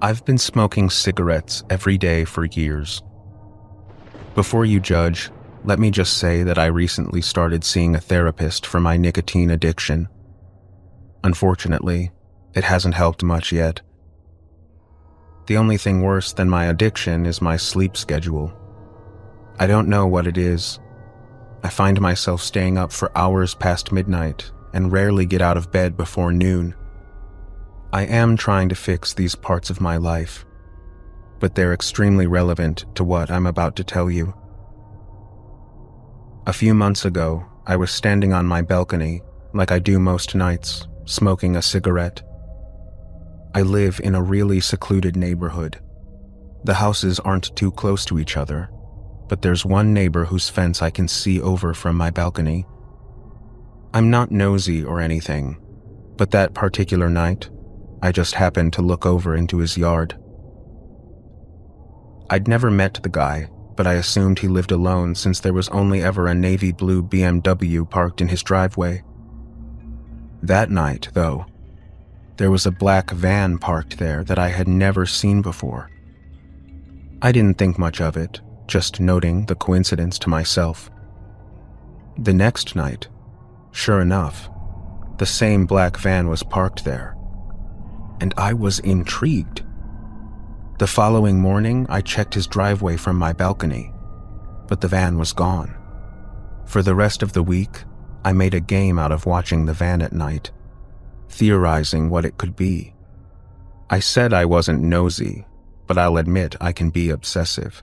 I've been smoking cigarettes every day for years. Before you judge, let me just say that I recently started seeing a therapist for my nicotine addiction. Unfortunately, it hasn't helped much yet. The only thing worse than my addiction is my sleep schedule. I don't know what it is. I find myself staying up for hours past midnight and rarely get out of bed before noon. I am trying to fix these parts of my life, but they're extremely relevant to what I'm about to tell you. A few months ago, I was standing on my balcony, like I do most nights, smoking a cigarette. I live in a really secluded neighborhood. The houses aren't too close to each other, but there's one neighbor whose fence I can see over from my balcony. I'm not nosy or anything, but that particular night, I just happened to look over into his yard. I'd never met the guy, but I assumed he lived alone since there was only ever a navy blue BMW parked in his driveway. That night, though, there was a black van parked there that I had never seen before. I didn't think much of it, just noting the coincidence to myself. The next night, sure enough, the same black van was parked there, and I was intrigued. The following morning, I checked his driveway from my balcony, but the van was gone. For the rest of the week, I made a game out of watching the van at night, theorizing what it could be. I said I wasn't nosy, but I'll admit I can be obsessive.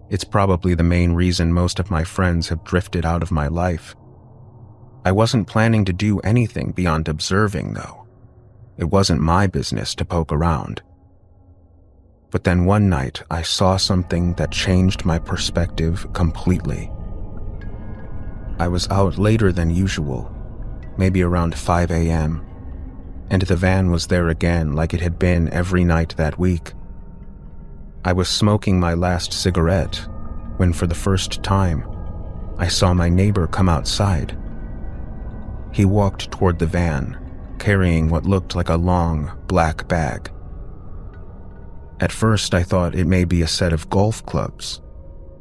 It's probably the main reason most of my friends have drifted out of my life. I wasn't planning to do anything beyond observing, though. It wasn't my business to poke around. But then one night, I saw something that changed my perspective completely. I was out later than usual, maybe around 5 a.m., and the van was there again like it had been every night that week. I was smoking my last cigarette when, for the first time, I saw my neighbor come outside. He walked toward the van, carrying what looked like a long, black bag. At first, I thought it may be a set of golf clubs,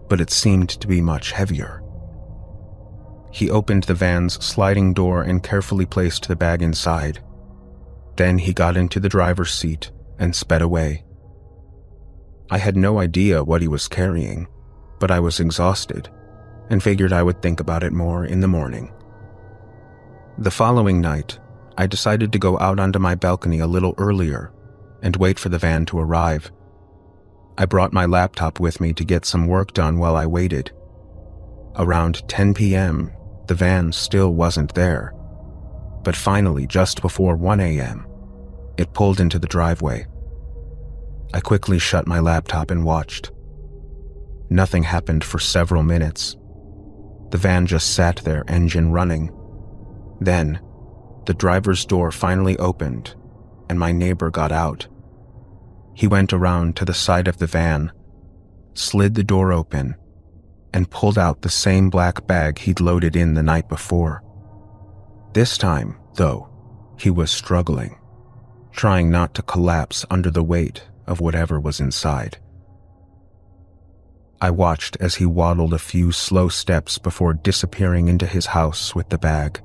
but it seemed to be much heavier. He opened the van's sliding door and carefully placed the bag inside. Then he got into the driver's seat and sped away. I had no idea what he was carrying, but I was exhausted and figured I would think about it more in the morning. The following night, I decided to go out onto my balcony a little earlier and wait for the van to arrive. I brought my laptop with me to get some work done while I waited. Around 10 p.m., the van still wasn't there, but finally, just before 1 a.m., it pulled into the driveway. I quickly shut my laptop and watched. Nothing happened for several minutes. The van just sat there, engine running. Then, the driver's door finally opened, and my neighbor got out. He went around to the side of the van, slid the door open, and pulled out the same black bag he'd loaded in the night before. This time, though, he was struggling, trying not to collapse under the weight of whatever was inside. I watched as he waddled a few slow steps before disappearing into his house with the bag.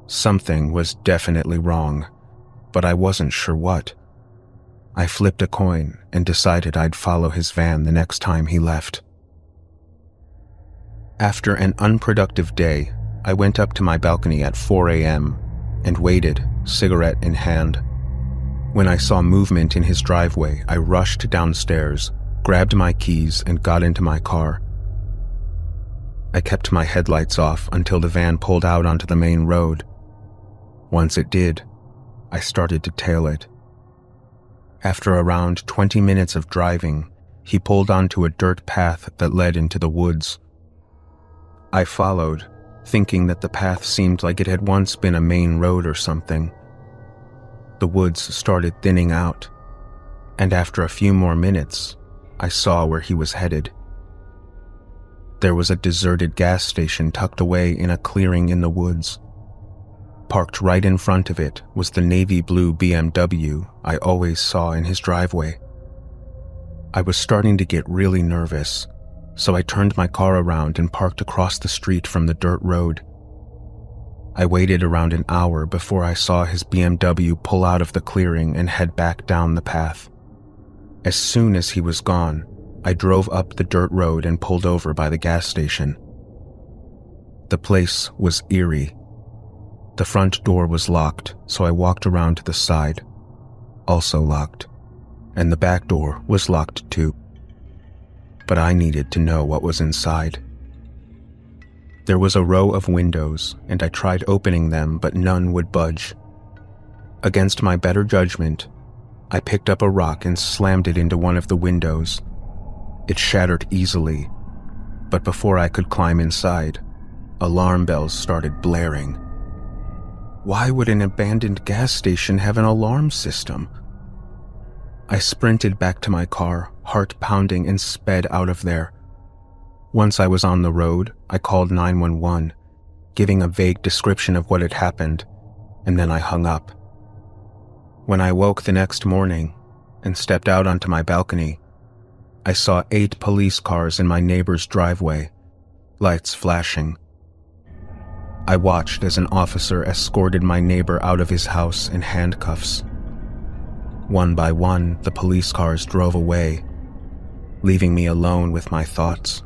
Something was definitely wrong, but I wasn't sure what. I flipped a coin and decided I'd follow his van the next time he left. After an unproductive day, I went up to my balcony at 4 a.m. and waited, cigarette in hand. When I saw movement in his driveway, I rushed downstairs, grabbed my keys, and got into my car. I kept my headlights off until the van pulled out onto the main road. Once it did, I started to tail it. After around 20 minutes of driving, he pulled onto a dirt path that led into the woods. I followed, thinking that the path seemed like it had once been a main road or something. The woods started thinning out, and after a few more minutes, I saw where he was headed. There was a deserted gas station tucked away in a clearing in the woods. Parked right in front of it was the navy blue BMW I always saw in his driveway. I was starting to get really nervous, so I turned my car around and parked across the street from the dirt road. I waited around an hour before I saw his BMW pull out of the clearing and head back down the path. As soon as he was gone, I drove up the dirt road and pulled over by the gas station. The place was eerie. The front door was locked, so I walked around to the side, also locked, and the back door was locked too. But I needed to know what was inside. There was a row of windows, and I tried opening them, but none would budge. Against my better judgment, I picked up a rock and slammed it into one of the windows. It shattered easily, but before I could climb inside, alarm bells started blaring. Why would an abandoned gas station have an alarm system? I sprinted back to my car, heart pounding, and sped out of there. Once I was on the road, I called 911, giving a vague description of what had happened, and then I hung up. When I woke the next morning and stepped out onto my balcony, I saw 8 police cars in my neighbor's driveway, lights flashing. I watched as an officer escorted my neighbor out of his house in handcuffs. One by one, the police cars drove away, leaving me alone with my thoughts.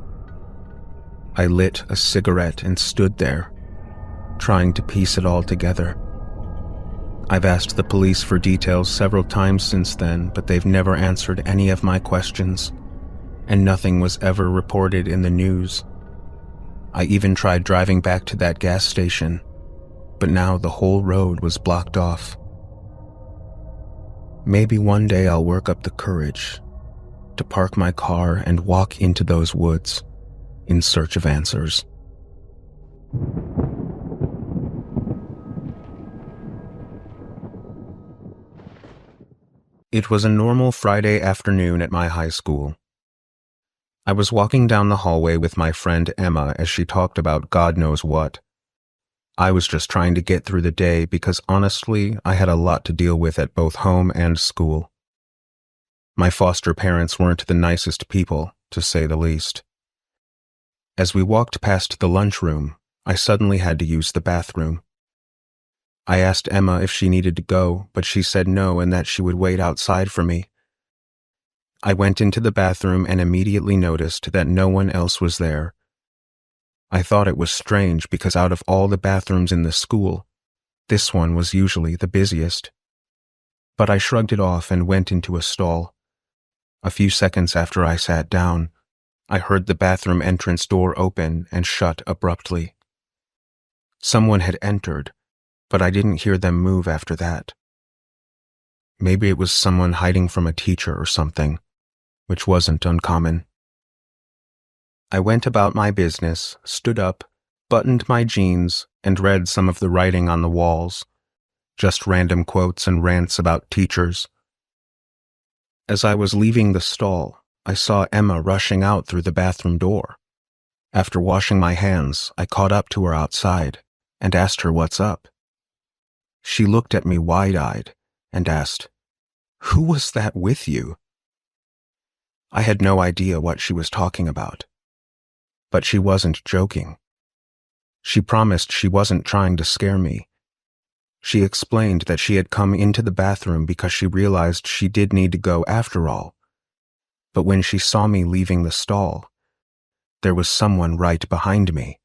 I lit a cigarette and stood there, trying to piece it all together. I've asked the police for details several times since then, but they've never answered any of my questions, and nothing was ever reported in the news. I even tried driving back to that gas station, but now the whole road was blocked off. Maybe one day I'll work up the courage to park my car and walk into those woods in search of answers. It was a normal Friday afternoon at my high school. I was walking down the hallway with my friend Emma as she talked about God knows what. I was just trying to get through the day because honestly, I had a lot to deal with at both home and school. My foster parents weren't the nicest people, to say the least. As we walked past the lunchroom, I suddenly had to use the bathroom. I asked Emma if she needed to go, but she said no and that she would wait outside for me. I went into the bathroom and immediately noticed that no one else was there. I thought it was strange because out of all the bathrooms in the school, this one was usually the busiest. But I shrugged it off and went into a stall. A few seconds after I sat down, I heard the bathroom entrance door open and shut abruptly. Someone had entered, but I didn't hear them move after that. Maybe it was someone hiding from a teacher or something, which wasn't uncommon. I went about my business, stood up, buttoned my jeans, and read some of the writing on the walls, just random quotes and rants about teachers. As I was leaving the stall, I saw Emma rushing out through the bathroom door. After washing my hands, I caught up to her outside and asked her what's up. She looked at me wide-eyed and asked, "Who was that with you?" I had no idea what she was talking about. But she wasn't joking. She promised she wasn't trying to scare me. She explained that she had come into the bathroom because she realized she did need to go after all. But when she saw me leaving the stall, there was someone right behind me.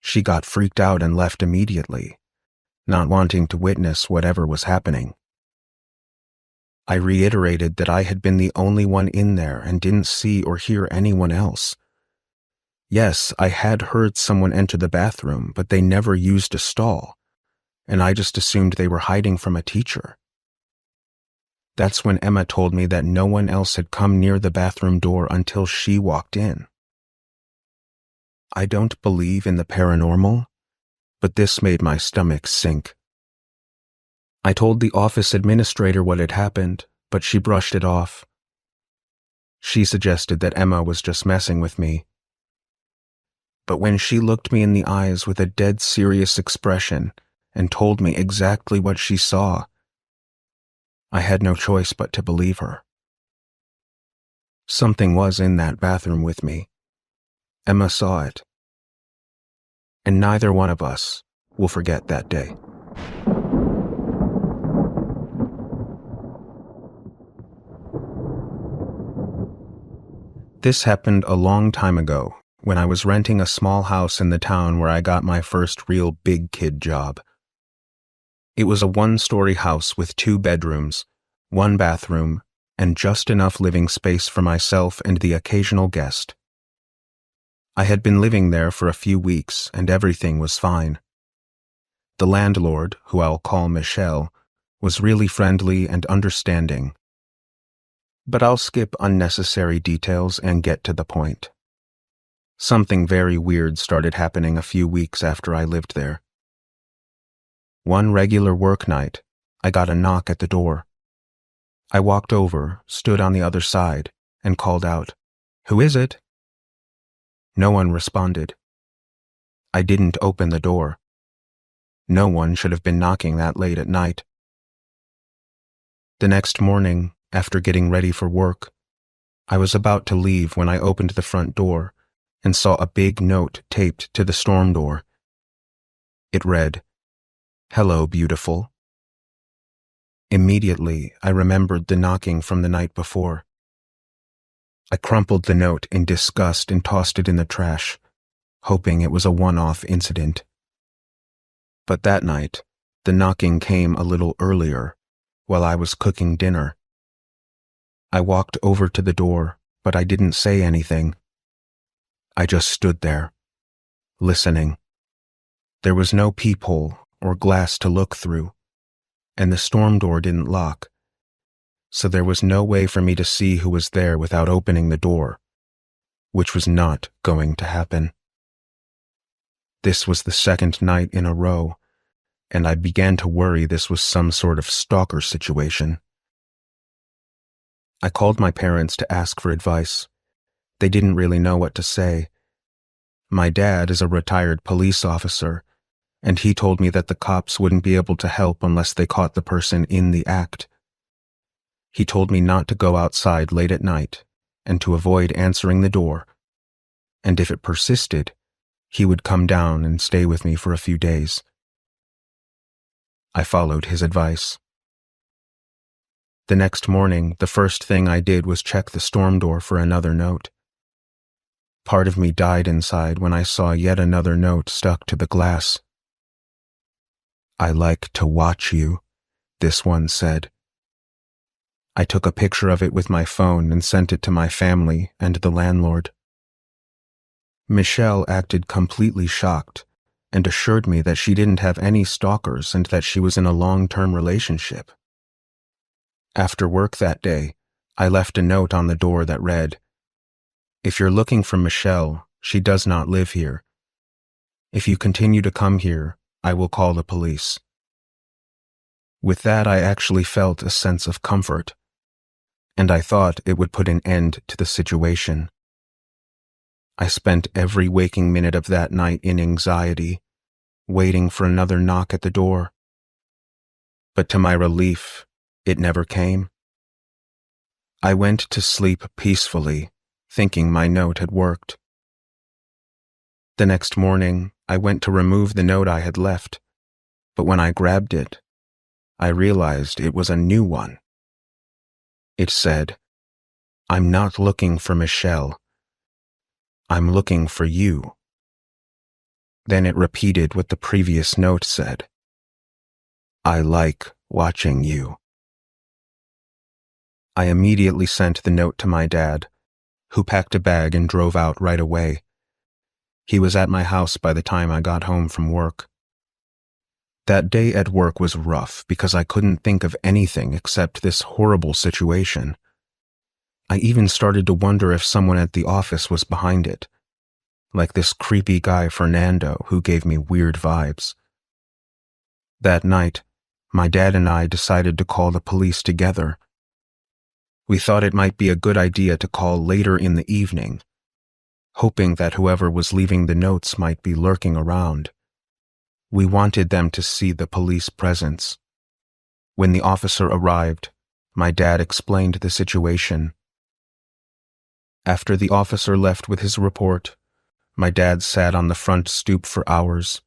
She got freaked out and left immediately, not wanting to witness whatever was happening. I reiterated that I had been the only one in there and didn't see or hear anyone else. Yes, I had heard someone enter the bathroom, but they never used a stall, and I just assumed they were hiding from a teacher. That's when Emma told me that no one else had come near the bathroom door until she walked in. I don't believe in the paranormal, but this made my stomach sink. I told the office administrator what had happened, but she brushed it off. She suggested that Emma was just messing with me. But when she looked me in the eyes with a dead serious expression and told me exactly what she saw. I had no choice but to believe her. Something was in that bathroom with me. Emma saw it. And neither one of us will forget that day. This happened a long time ago, when I was renting a small house in the town where I got my first real big kid job. It was a one-story house with 2 bedrooms, 1 bathroom, and just enough living space for myself and the occasional guest. I had been living there for a few weeks, and everything was fine. The landlord, who I'll call Michelle, was really friendly and understanding. But I'll skip unnecessary details and get to the point. Something very weird started happening a few weeks after I lived there. One regular work night, I got a knock at the door. I walked over, stood on the other side, and called out, "Who is it?" No one responded. I didn't open the door. No one should have been knocking that late at night. The next morning, after getting ready for work, I was about to leave when I opened the front door and saw a big note taped to the storm door. It read, "Hello, beautiful." Immediately, I remembered the knocking from the night before. I crumpled the note in disgust and tossed it in the trash, hoping it was a one-off incident. But that night, the knocking came a little earlier, while I was cooking dinner. I walked over to the door, but I didn't say anything. I just stood there, listening. There was no peephole or glass to look through, and the storm door didn't lock, so there was no way for me to see who was there without opening the door, which was not going to happen. This was the 2nd night in a row, and I began to worry this was some sort of stalker situation. I called my parents to ask for advice. They didn't really know what to say. My dad is a retired police officer, and he told me that the cops wouldn't be able to help unless they caught the person in the act. He told me not to go outside late at night and to avoid answering the door, and if it persisted, he would come down and stay with me for a few days. I followed his advice. The next morning, the first thing I did was check the storm door for another note. Part of me died inside when I saw yet another note stuck to the glass. "I like to watch you," this one said. I took a picture of it with my phone and sent it to my family and the landlord. Michelle acted completely shocked and assured me that she didn't have any stalkers and that she was in a long-term relationship. After work that day, I left a note on the door that read, "If you're looking for Michelle, she does not live here. If you continue to come here, I will call the police." With that, I actually felt a sense of comfort, and I thought it would put an end to the situation. I spent every waking minute of that night in anxiety, waiting for another knock at the door. But to my relief, it never came. I went to sleep peacefully, thinking my note had worked. The next morning, I went to remove the note I had left, but when I grabbed it, I realized it was a new one. It said, "I'm not looking for Michelle. I'm looking for you." Then it repeated what the previous note said. "I like watching you." I immediately sent the note to my dad, who packed a bag and drove out right away. He was at my house by the time I got home from work. That day at work was rough because I couldn't think of anything except this horrible situation. I even started to wonder if someone at the office was behind it, like this creepy guy Fernando who gave me weird vibes. That night, my dad and I decided to call the police together. We thought it might be a good idea to call later in the evening, hoping that whoever was leaving the notes might be lurking around. We wanted them to see the police presence. When the officer arrived, my dad explained the situation. After the officer left with his report, my dad sat on the front stoop for hours,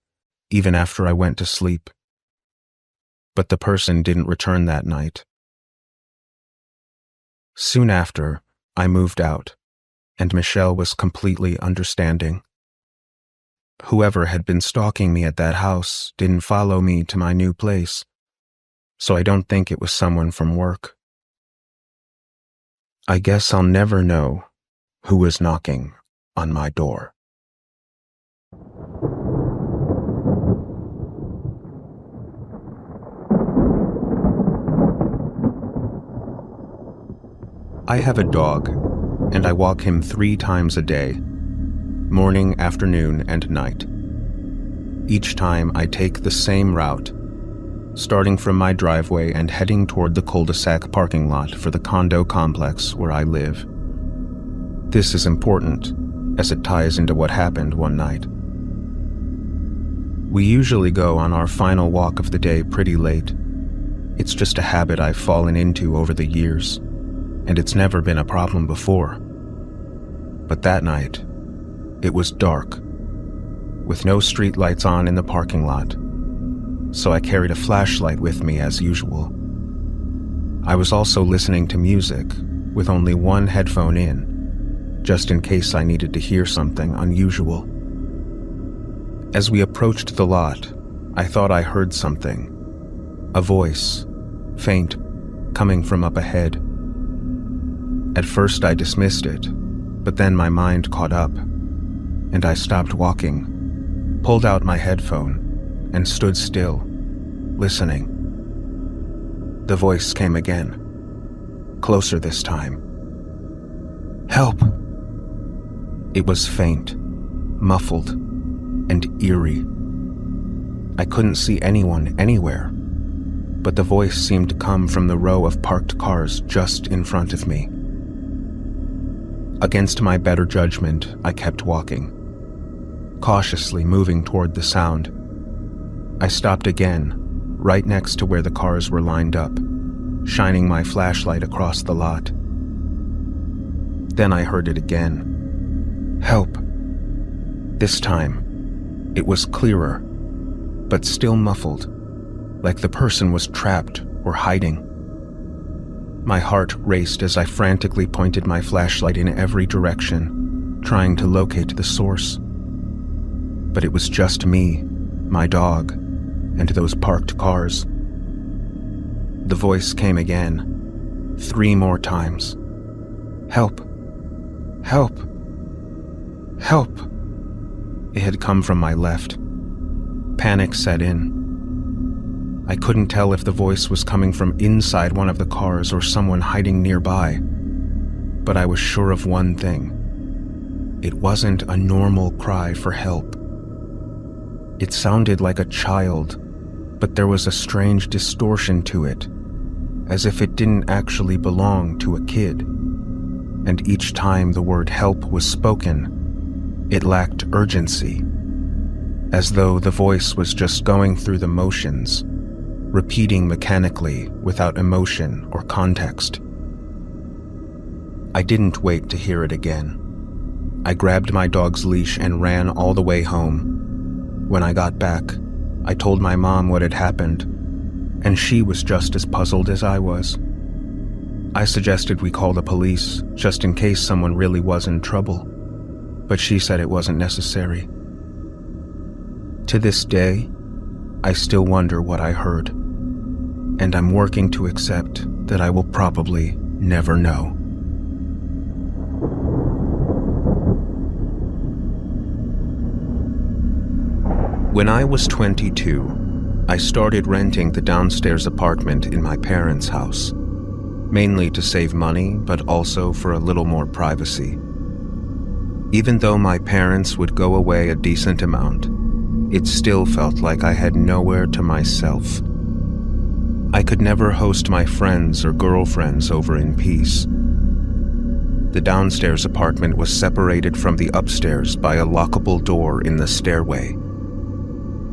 even after I went to sleep. But the person didn't return that night. Soon after, I moved out, and Michelle was completely understanding. Whoever had been stalking me at that house didn't follow me to my new place, so I don't think it was someone from work. I guess I'll never know who was knocking on my door. I have a dog, and I walk him 3 times a day, morning, afternoon, and night. Each time I take the same route, starting from my driveway and heading toward the cul-de-sac parking lot for the condo complex where I live. This is important, as it ties into what happened one night. We usually go on our final walk of the day pretty late. It's just a habit I've fallen into over the years, and it's never been a problem before. But that night, it was dark, with no street lights on in the parking lot, so I carried a flashlight with me as usual. I was also listening to music, with only one headphone in, just in case I needed to hear something unusual. As we approached the lot, I thought I heard something. A voice, faint, coming from up ahead. At first I dismissed it, but then my mind caught up, and I stopped walking, pulled out my headphone, and stood still, listening. The voice came again, closer this time. "Help!" It was faint, muffled, and eerie. I couldn't see anyone anywhere, but the voice seemed to come from the row of parked cars just in front of me. Against my better judgment, I kept walking, cautiously moving toward the sound. I stopped again, right next to where the cars were lined up, shining my flashlight across the lot. Then I heard it again. "Help!" This time, it was clearer, but still muffled, like the person was trapped or hiding. My heart raced as I frantically pointed my flashlight in every direction, trying to locate the source. But it was just me, my dog, and those parked cars. The voice came again, 3 more times. "Help! Help! Help!" It had come from my left. Panic set in. I couldn't tell if the voice was coming from inside one of the cars or someone hiding nearby, but I was sure of one thing. It wasn't a normal cry for help. It sounded like a child, but there was a strange distortion to it, as if it didn't actually belong to a kid. And each time the word help was spoken, it lacked urgency, as though the voice was just going through the motions, repeating mechanically without emotion or context. I didn't wait to hear it again. I grabbed my dog's leash and ran all the way home. When I got back, I told my mom what had happened, and she was just as puzzled as I was. I suggested we call the police, just in case someone really was in trouble, but she said it wasn't necessary. To this day, I still wonder what I heard, and I'm working to accept that I will probably never know. When I was 22, I started renting the downstairs apartment in my parents' house, mainly to save money, but also for a little more privacy. Even though my parents would go away a decent amount, it still felt like I had nowhere to myself. I could never host my friends or girlfriends over in peace. The downstairs apartment was separated from the upstairs by a lockable door in the stairway.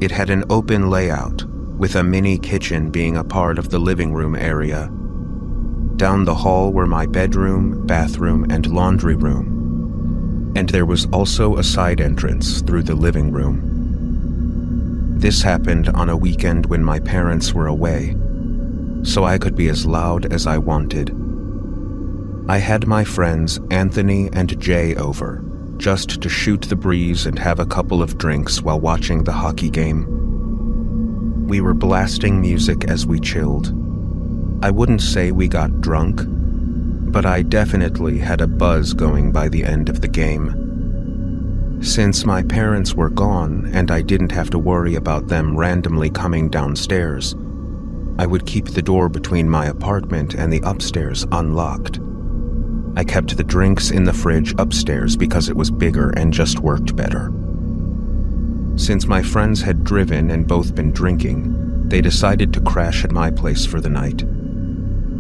It had an open layout, with a mini kitchen being a part of the living room area. Down the hall were my bedroom, bathroom, and laundry room. And there was also a side entrance through the living room. This happened on a weekend when my parents were away, so I could be as loud as I wanted. I had my friends Anthony and Jay over, just to shoot the breeze and have a couple of drinks while watching the hockey game. We were blasting music as we chilled. I wouldn't say we got drunk, but I definitely had a buzz going by the end of the game. Since my parents were gone and I didn't have to worry about them randomly coming downstairs, I would keep the door between my apartment and the upstairs unlocked. I kept the drinks in the fridge upstairs because it was bigger and just worked better. Since my friends had driven and both been drinking, they decided to crash at my place for the night.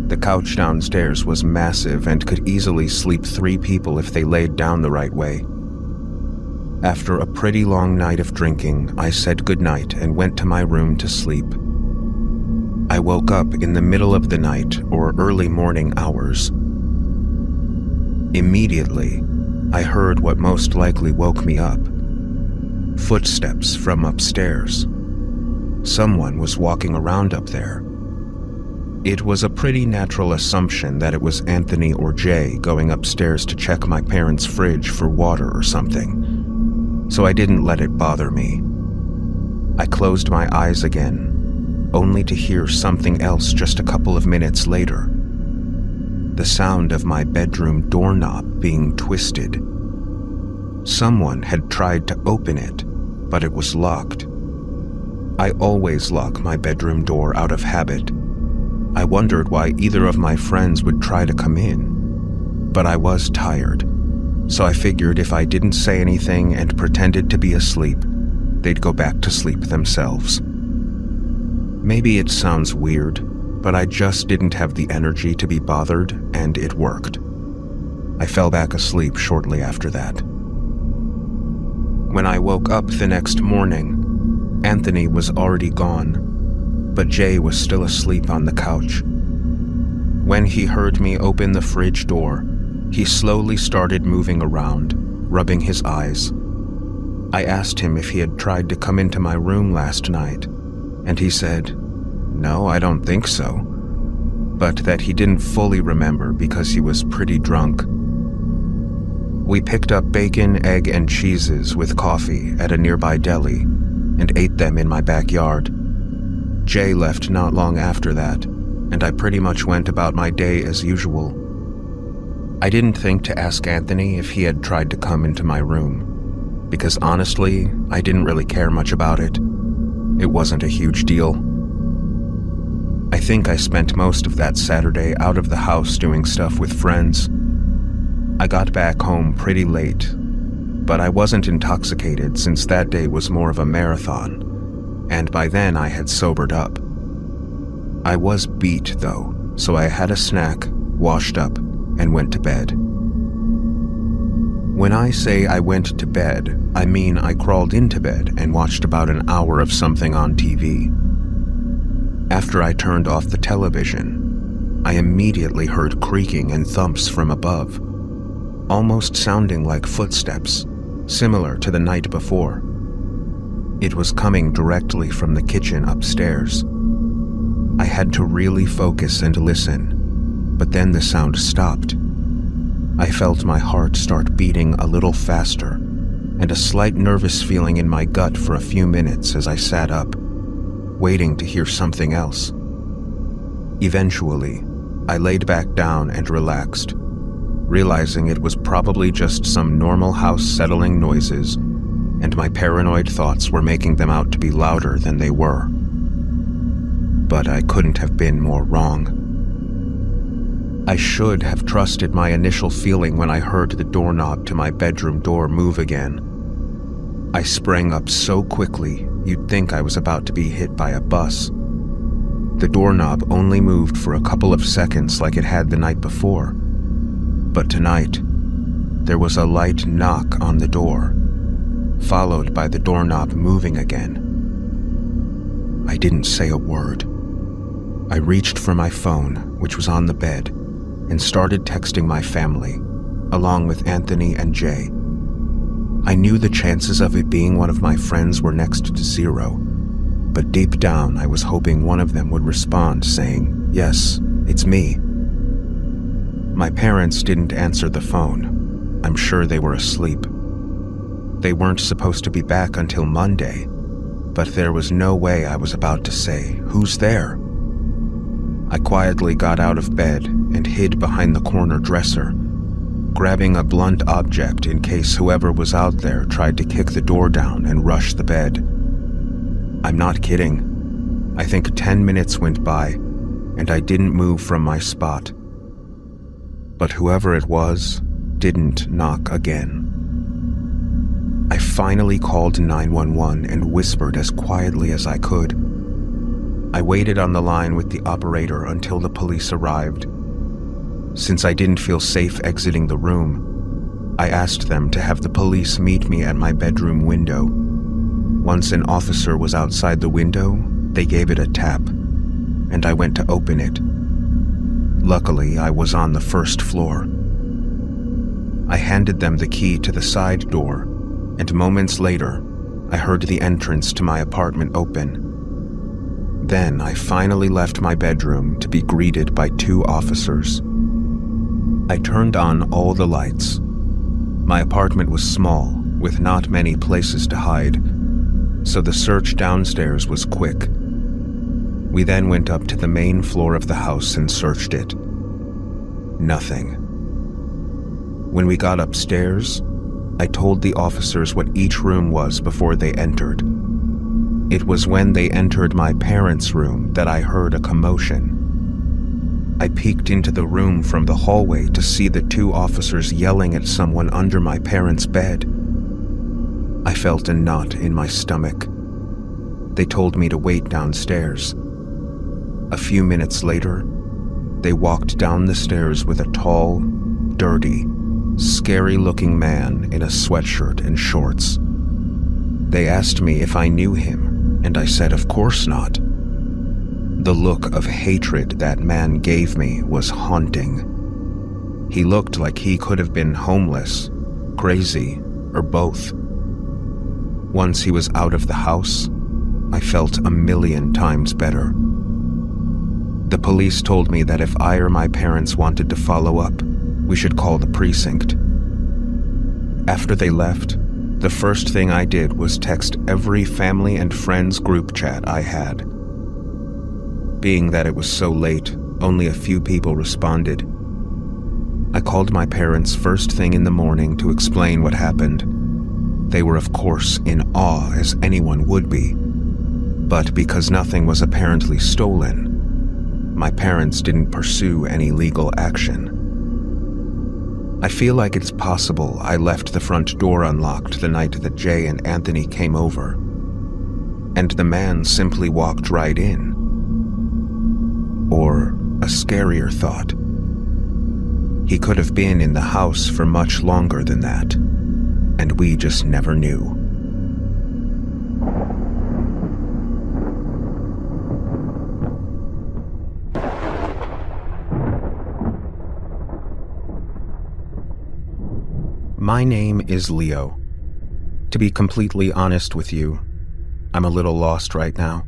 The couch downstairs was massive and could easily sleep 3 people if they laid down the right way. After a pretty long night of drinking, I said goodnight and went to my room to sleep. I woke up in the middle of the night or early morning hours. Immediately, I heard what most likely woke me up. Footsteps from upstairs. Someone was walking around up there. It was a pretty natural assumption that it was Anthony or Jay going upstairs to check my parents' fridge for water or something, so I didn't let it bother me. I closed my eyes again, only to hear something else just a couple of minutes later. The sound of my bedroom doorknob being twisted. Someone had tried to open it, but it was locked. I always lock my bedroom door out of habit. I wondered why either of my friends would try to come in, but I was tired, so I figured if I didn't say anything and pretended to be asleep, they'd go back to sleep themselves. Maybe it sounds weird, but I just didn't have the energy to be bothered, and it worked. I fell back asleep shortly after that. When I woke up the next morning, Anthony was already gone, but Jay was still asleep on the couch. When he heard me open the fridge door, he slowly started moving around, rubbing his eyes. I asked him if he had tried to come into my room last night, and he said, "No, I don't think so," but that he didn't fully remember because he was pretty drunk. We picked up bacon, egg, and cheeses with coffee at a nearby deli and ate them in my backyard. Jay left not long after that, and I pretty much went about my day as usual. I didn't think to ask Anthony if he had tried to come into my room, because honestly, I didn't really care much about it. It wasn't a huge deal. I think I spent most of that Saturday out of the house doing stuff with friends. I got back home pretty late, but I wasn't intoxicated since that day was more of a marathon, and by then I had sobered up. I was beat though, so I had a snack, washed up, and went to bed. When I say I went to bed, I mean I crawled into bed and watched about an hour of something on TV. After I turned off the television, I immediately heard creaking and thumps from above, almost sounding like footsteps, similar to the night before. It was coming directly from the kitchen upstairs. I had to really focus and listen, but then the sound stopped. I felt my heart start beating a little faster, and a slight nervous feeling in my gut for a few minutes as I sat up, waiting to hear something else. Eventually, I laid back down and relaxed, realizing it was probably just some normal house settling noises, and my paranoid thoughts were making them out to be louder than they were. But I couldn't have been more wrong. I should have trusted my initial feeling when I heard the doorknob to my bedroom door move again. I sprang up so quickly, you'd think I was about to be hit by a bus. The doorknob only moved for a couple of seconds like it had the night before. But tonight, there was a light knock on the door, followed by the doorknob moving again. I didn't say a word. I reached for my phone, which was on the bed, and started texting my family, along with Anthony and Jay. I knew the chances of it being one of my friends were next to zero, but deep down I was hoping one of them would respond saying, "Yes, it's me." My parents didn't answer the phone. I'm sure they were asleep. They weren't supposed to be back until Monday, but there was no way I was about to say, "Who's there?" I quietly got out of bed and hid behind the corner dresser, grabbing a blunt object in case whoever was out there tried to kick the door down and rush the bed. I'm not kidding. I think 10 minutes went by, and I didn't move from my spot. But whoever it was didn't knock again. I finally called 911 and whispered as quietly as I could. I waited on the line with the operator until the police arrived. Since I didn't feel safe exiting the room, I asked them to have the police meet me at my bedroom window. Once an officer was outside the window, they gave it a tap, and I went to open it. Luckily, I was on the first floor. I handed them the key to the side door, and moments later, I heard the entrance to my apartment open. Then I finally left my bedroom to be greeted by 2 officers. I turned on all the lights. My apartment was small, with not many places to hide, so the search downstairs was quick. We then went up to the main floor of the house and searched it. Nothing. When we got upstairs, I told the officers what each room was before they entered. It was when they entered my parents' room that I heard a commotion. I peeked into the room from the hallway to see the 2 officers yelling at someone under my parents' bed. I felt a knot in my stomach. They told me to wait downstairs. A few minutes later, they walked down the stairs with a tall, dirty, scary-looking man in a sweatshirt and shorts. They asked me if I knew him, and I said of course not. The look of hatred that man gave me was haunting. He looked like he could have been homeless, crazy, or both. Once he was out of the house, I felt a million times better. The police told me that if I or my parents wanted to follow up, we should call the precinct. After they left, the first thing I did was text every family and friends group chat I had. Being that it was so late, only a few people responded. I called my parents first thing in the morning to explain what happened. They were of course in awe, as anyone would be. But because nothing was apparently stolen, my parents didn't pursue any legal action. I feel like it's possible I left the front door unlocked the night that Jay and Anthony came over, and the man simply walked right in. Or a scarier thought. He could have been in the house for much longer than that, and we just never knew. My name is Leo. To be completely honest with you, I'm a little lost right now.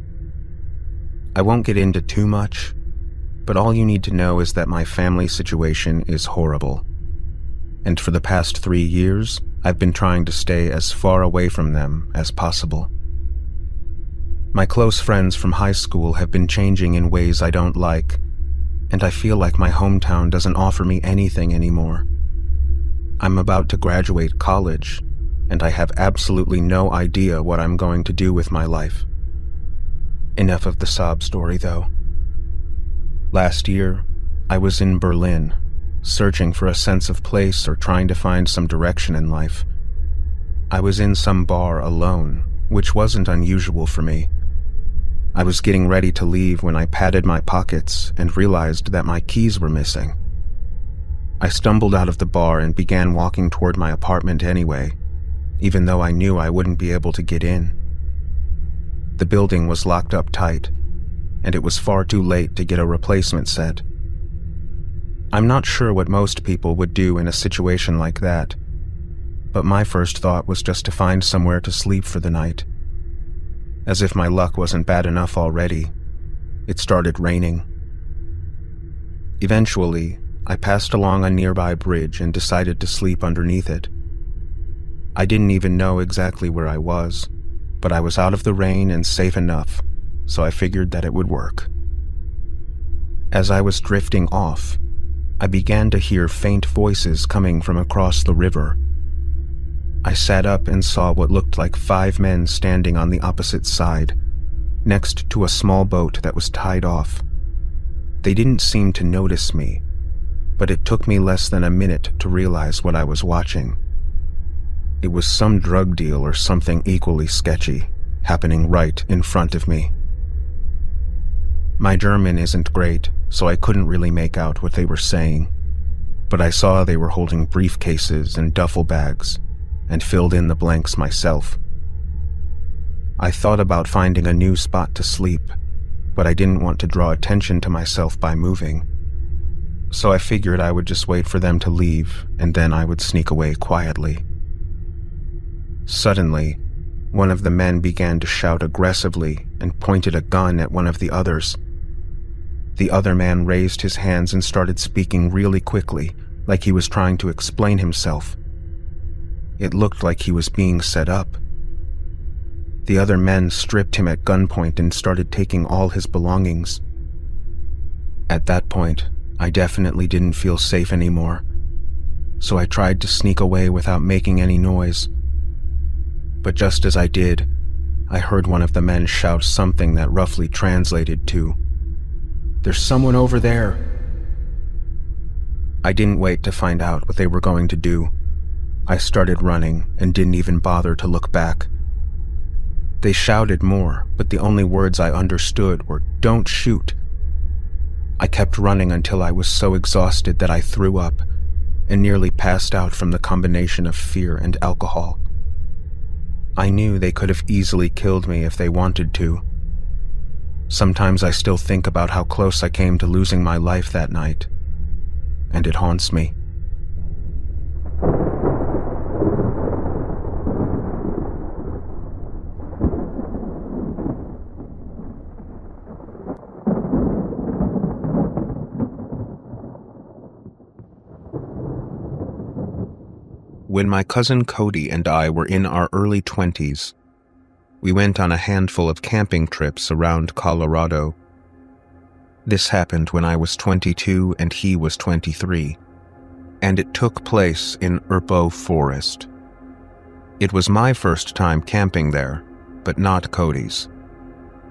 I won't get into too much, but all you need to know is that my family situation is horrible. And for the past 3 years, I've been trying to stay as far away from them as possible. My close friends from high school have been changing in ways I don't like, and I feel like my hometown doesn't offer me anything anymore. I'm about to graduate college, and I have absolutely no idea what I'm going to do with my life. Enough of the sob story, though. Last year, I was in Berlin, searching for a sense of place or trying to find some direction in life. I was in some bar alone, which wasn't unusual for me. I was getting ready to leave when I patted my pockets and realized that my keys were missing. I stumbled out of the bar and began walking toward my apartment anyway, even though I knew I wouldn't be able to get in. The building was locked up tight, and it was far too late to get a replacement set. I'm not sure what most people would do in a situation like that, but my first thought was just to find somewhere to sleep for the night. As if my luck wasn't bad enough already, it started raining. Eventually, I passed along a nearby bridge and decided to sleep underneath it. I didn't even know exactly where I was, but I was out of the rain and safe enough, so I figured that it would work. As I was drifting off, I began to hear faint voices coming from across the river. I sat up and saw what looked like 5 men standing on the opposite side, next to a small boat that was tied off. They didn't seem to notice me, but it took me less than a minute to realize what I was watching. It was some drug deal or something equally sketchy, happening right in front of me. My German isn't great, so I couldn't really make out what they were saying, but I saw they were holding briefcases and duffel bags, and filled in the blanks myself. I thought about finding a new spot to sleep, but I didn't want to draw attention to myself by moving, so I figured I would just wait for them to leave, and then I would sneak away quietly. Suddenly, one of the men began to shout aggressively and pointed a gun at one of the others. The other man raised his hands and started speaking really quickly, like he was trying to explain himself. It looked like he was being set up. The other men stripped him at gunpoint and started taking all his belongings. At that point, I definitely didn't feel safe anymore, so I tried to sneak away without making any noise. But just as I did, I heard one of the men shout something that roughly translated to, "There's someone over there." I didn't wait to find out what they were going to do. I started running and didn't even bother to look back. They shouted more, but the only words I understood were, "Don't shoot." I kept running until I was so exhausted that I threw up and nearly passed out from the combination of fear and alcohol. I knew they could have easily killed me if they wanted to. Sometimes I still think about how close I came to losing my life that night, and it haunts me. When my cousin Cody and I were in our early 20s, we went on a handful of camping trips around Colorado. This happened when I was 22 and he was 23, and it took place in Urpo Forest. It was my first time camping there, but not Cody's.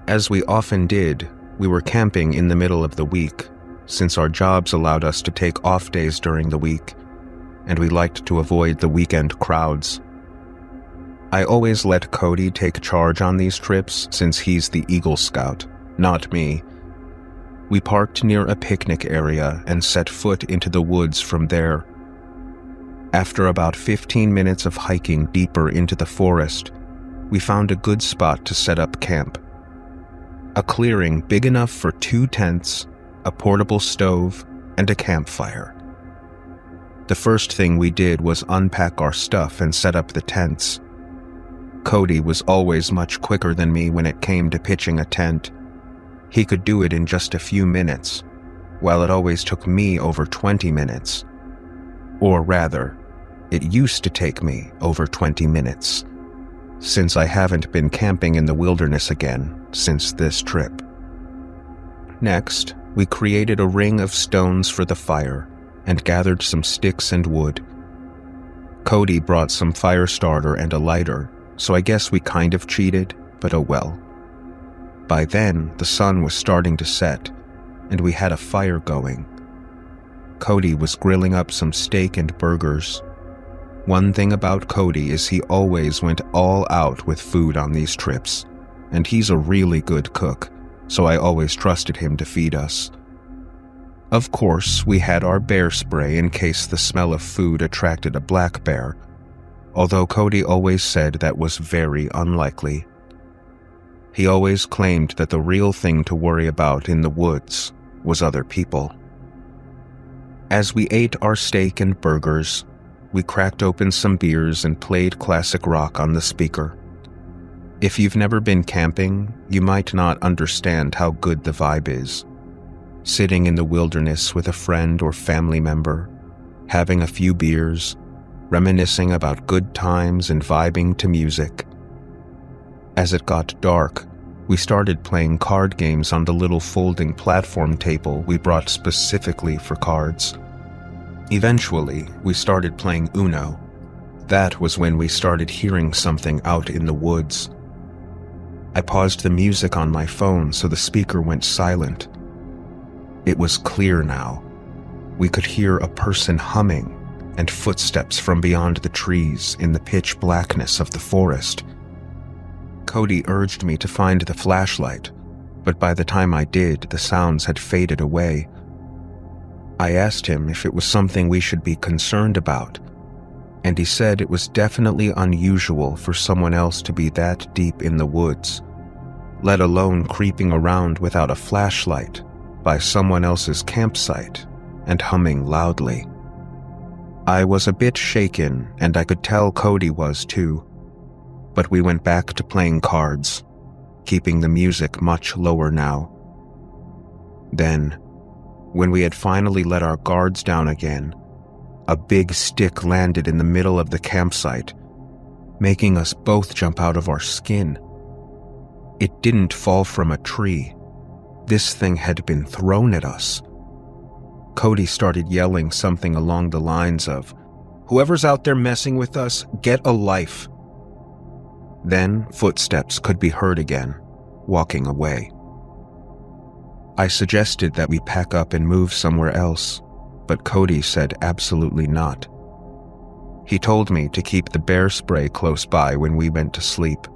As we often did, we were camping in the middle of the week, since our jobs allowed us to take off days during the week, and we liked to avoid the weekend crowds. I always let Cody take charge on these trips since he's the Eagle Scout, not me. We parked near a picnic area and set foot into the woods from there. After about 15 minutes of hiking deeper into the forest, we found a good spot to set up camp. A clearing big enough for 2 tents, a portable stove, and a campfire. The first thing we did was unpack our stuff and set up the tents. Cody was always much quicker than me when it came to pitching a tent. He could do it in just a few minutes, while it always took me over 20 minutes. Or rather, it used to take me over 20 minutes, since I haven't been camping in the wilderness again since this trip. Next, we created a ring of stones for the fire and gathered some sticks and wood. Cody brought some fire starter and a lighter, so I guess we kind of cheated, but oh well. By then, the sun was starting to set, and we had a fire going. Cody was grilling up some steak and burgers. One thing about Cody is he always went all out with food on these trips, and he's a really good cook, so I always trusted him to feed us. Of course, we had our bear spray in case the smell of food attracted a black bear, although Cody always said that was very unlikely. He always claimed that the real thing to worry about in the woods was other people. As we ate our steak and burgers, we cracked open some beers and played classic rock on the speaker. If you've never been camping, you might not understand how good the vibe is. Sitting in the wilderness with a friend or family member, having a few beers, reminiscing about good times and vibing to music. As it got dark, we started playing card games on the little folding platform table we brought specifically for cards. Eventually, we started playing Uno. That was when we started hearing something out in the woods. I paused the music on my phone so the speaker went silent. It was clear now. We could hear a person humming and footsteps from beyond the trees in the pitch blackness of the forest. Cody urged me to find the flashlight, but by the time I did, the sounds had faded away. I asked him if it was something we should be concerned about, and he said it was definitely unusual for someone else to be that deep in the woods, let alone creeping around without a flashlight by someone else's campsite and humming loudly. I was a bit shaken, and I could tell Cody was too, but we went back to playing cards, keeping the music much lower now. Then, when we had finally let our guards down again, a big stick landed in the middle of the campsite, making us both jump out of our skin. It didn't fall from a tree. This thing had been thrown at us. Cody started yelling something along the lines of, "Whoever's out there messing with us, get a life." Then footsteps could be heard again, walking away. I suggested that we pack up and move somewhere else, but Cody said absolutely not. He told me to keep the bear spray close by when we went to sleep.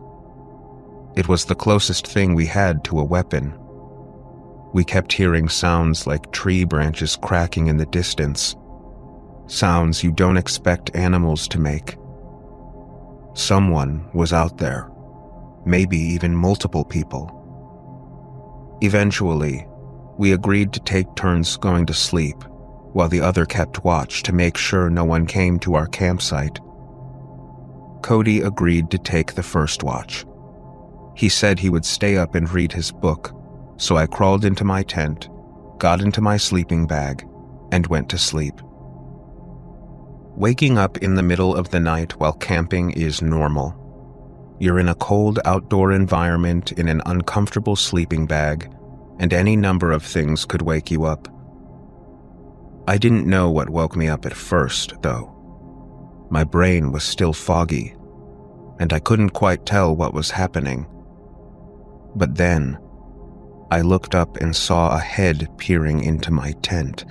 It was the closest thing we had to a weapon. We kept hearing sounds like tree branches cracking in the distance, sounds you don't expect animals to make. Someone was out there, maybe even multiple people. Eventually, we agreed to take turns going to sleep, while the other kept watch to make sure no one came to our campsite. Cody agreed to take the first watch. He said he would stay up and read his book, so I crawled into my tent, got into my sleeping bag, and went to sleep. Waking up in the middle of the night while camping is normal. You're in a cold outdoor environment in an uncomfortable sleeping bag, and any number of things could wake you up. I didn't know what woke me up at first, though. My brain was still foggy, and I couldn't quite tell what was happening. But then, I looked up and saw a head peering into my tent.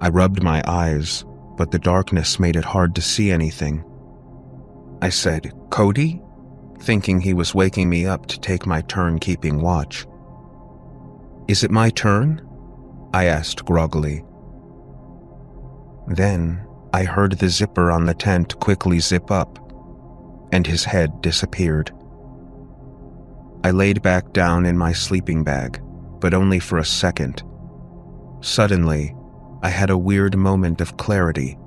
I rubbed my eyes, but the darkness made it hard to see anything. I said, "Cody?" thinking he was waking me up to take my turn keeping watch. "Is it my turn?" I asked groggily. Then I heard the zipper on the tent quickly zip up, and his head disappeared. I laid back down in my sleeping bag, but only for a second. Suddenly, I had a weird moment of clarity.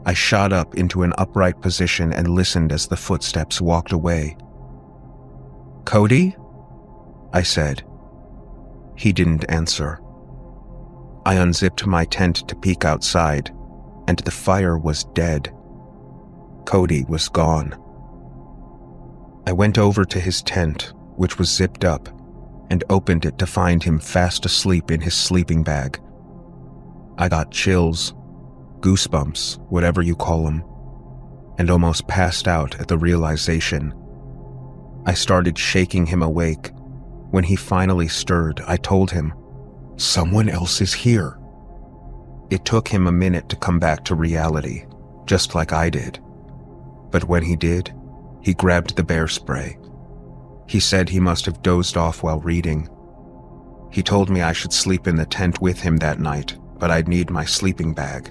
I shot up into an upright position and listened as the footsteps walked away. "Cody?" I said. He didn't answer. I unzipped my tent to peek outside, and the fire was dead. Cody was gone. I went over to his tent, which was zipped up, and opened it to find him fast asleep in his sleeping bag. I got chills, goosebumps, whatever you call them, and almost passed out at the realization. I started shaking him awake. When he finally stirred, I told him, "Someone else is here." It took him a minute to come back to reality, just like I did. But when he did, he grabbed the bear spray. He said he must have dozed off while reading. He told me I should sleep in the tent with him that night, but I'd need my sleeping bag.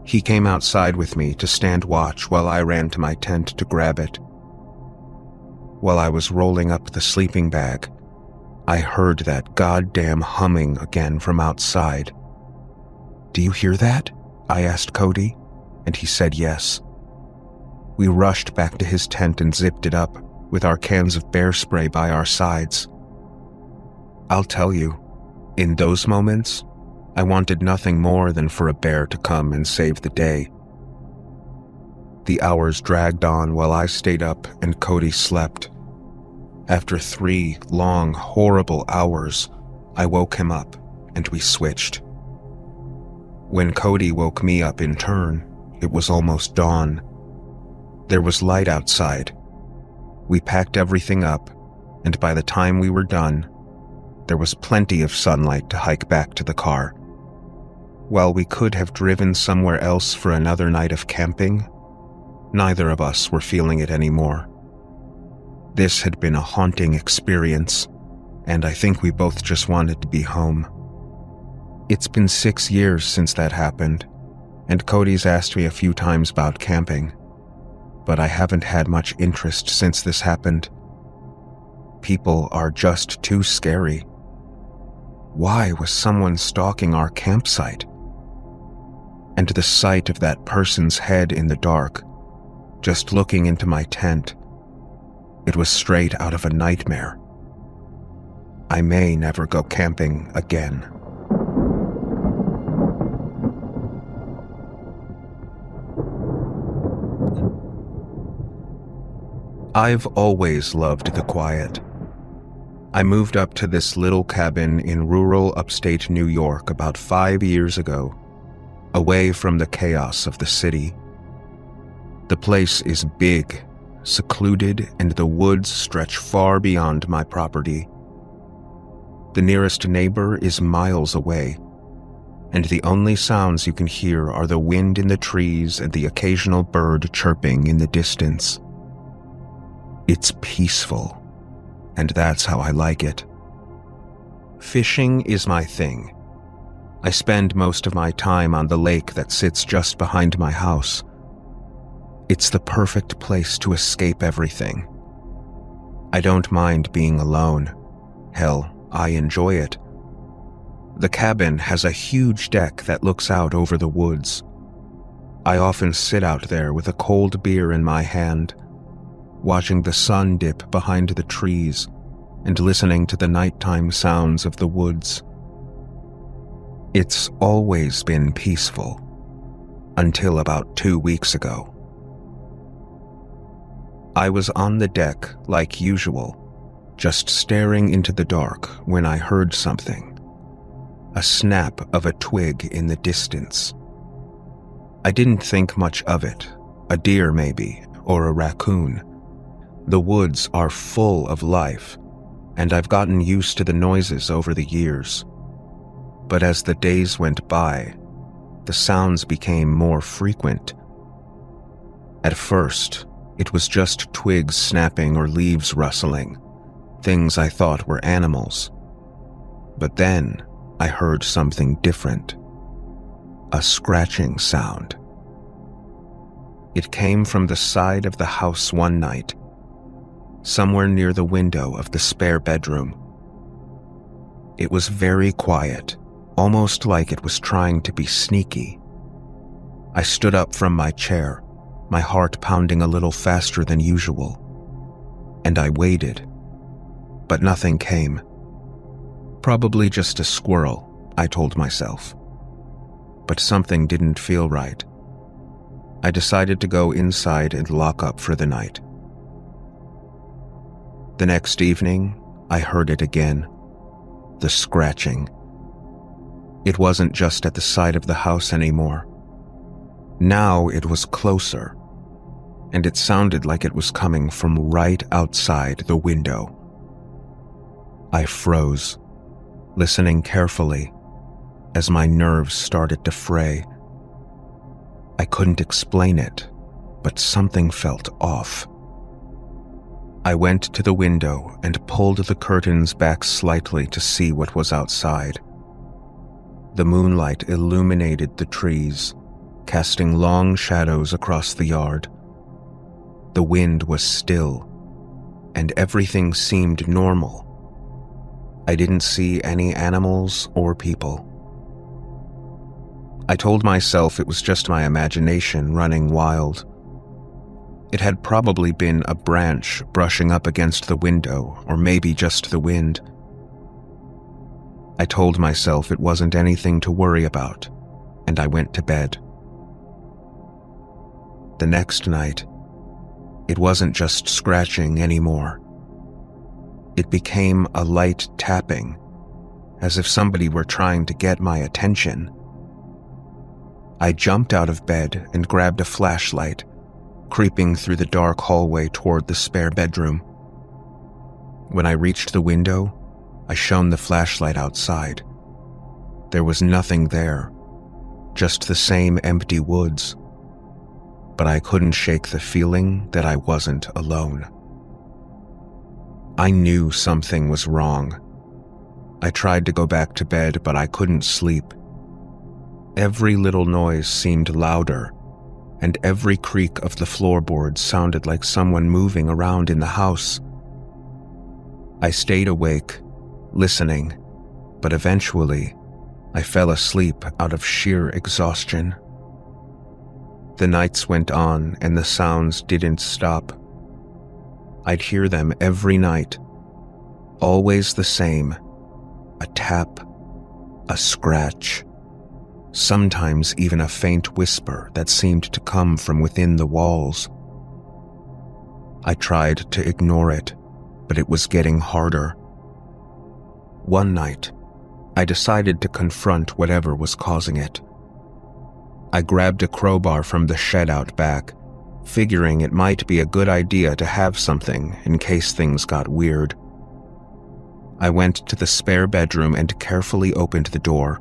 He came outside with me to stand watch while I ran to my tent to grab it. while I was rolling up the sleeping bag, I heard that goddamn humming again from outside. "Do you hear that?" I asked Cody, and he said yes. We rushed back to his tent and zipped it up, with our cans of bear spray by our sides. I'll tell you, in those moments, I wanted nothing more than for a bear to come and save the day. The hours dragged on while I stayed up and Cody slept. After 3 long, horrible hours, I woke him up and we switched. When Cody woke me up in turn, it was almost dawn. There was light outside. We packed everything up, and by the time we were done, there was plenty of sunlight to hike back to the car. While we could have driven somewhere else for another night of camping, neither of us were feeling it anymore. This had been a haunting experience, and I think we both just wanted to be home. It's been 6 years since that happened, and Cody's asked me a few times about camping, but I haven't had much interest since this happened. People are just too scary. Why was someone stalking our campsite? And the sight of that person's head in the dark, just looking into my tent, it was straight out of a nightmare. I may never go camping again. I've always loved the quiet. I moved up to this little cabin in rural upstate New York about 5 years ago, away from the chaos of the city. The place is big, secluded, and the woods stretch far beyond my property. The nearest neighbor is miles away, and the only sounds you can hear are the wind in the trees and the occasional bird chirping in the distance. It's peaceful, and that's how I like it. Fishing is my thing. I spend most of my time on the lake that sits just behind my house. It's the perfect place to escape everything. I don't mind being alone. Hell, I enjoy it. The cabin has a huge deck that looks out over the woods. I often sit out there with a cold beer in my hand, watching the sun dip behind the trees and listening to the nighttime sounds of the woods. It's always been peaceful, until about 2 weeks ago. I was on the deck like usual, just staring into the dark when I heard something. A snap of a twig in the distance. I didn't think much of it, a deer maybe, or a raccoon. The woods are full of life, and I've gotten used to the noises over the years. But as the days went by, the sounds became more frequent. At first, it was just twigs snapping or leaves rustling, things I thought were animals. But then, I heard something different. A scratching sound. It came from the side of the house one night, somewhere near the window of the spare bedroom. It was very quiet, almost like it was trying to be sneaky. I stood up from my chair, my heart pounding a little faster than usual, and I waited, but nothing came. Probably just a squirrel, I told myself. But something didn't feel right. I decided to go inside and lock up for the night. The next evening, I heard it again. The scratching. It wasn't just at the side of the house anymore. Now it was closer, and it sounded like it was coming from right outside the window. I froze, listening carefully, as my nerves started to fray. I couldn't explain it, but something felt off. I went to the window and pulled the curtains back slightly to see what was outside. The moonlight illuminated the trees, casting long shadows across the yard. The wind was still, and everything seemed normal. I didn't see any animals or people. I told myself it was just my imagination running wild. It had probably been a branch brushing up against the window, or maybe just the wind. I told myself it wasn't anything to worry about, and I went to bed. The next night, it wasn't just scratching anymore. It became a light tapping, as if somebody were trying to get my attention. I jumped out of bed and grabbed a flashlight, creeping through the dark hallway toward the spare bedroom. When I reached the window, I shone the flashlight outside. There was nothing there, just the same empty woods. But I couldn't shake the feeling that I wasn't alone. I knew something was wrong. I tried to go back to bed, but I couldn't sleep. Every little noise seemed louder, and every creak of the floorboards sounded like someone moving around in the house. I stayed awake, listening, but eventually, I fell asleep out of sheer exhaustion. The nights went on and the sounds didn't stop. I'd hear them every night, always the same, a tap, a scratch, sometimes even a faint whisper that seemed to come from within the walls. I tried to ignore it, but it was getting harder. One night, I decided to confront whatever was causing it. I grabbed a crowbar from the shed out back, figuring it might be a good idea to have something in case things got weird. I went to the spare bedroom and carefully opened the door.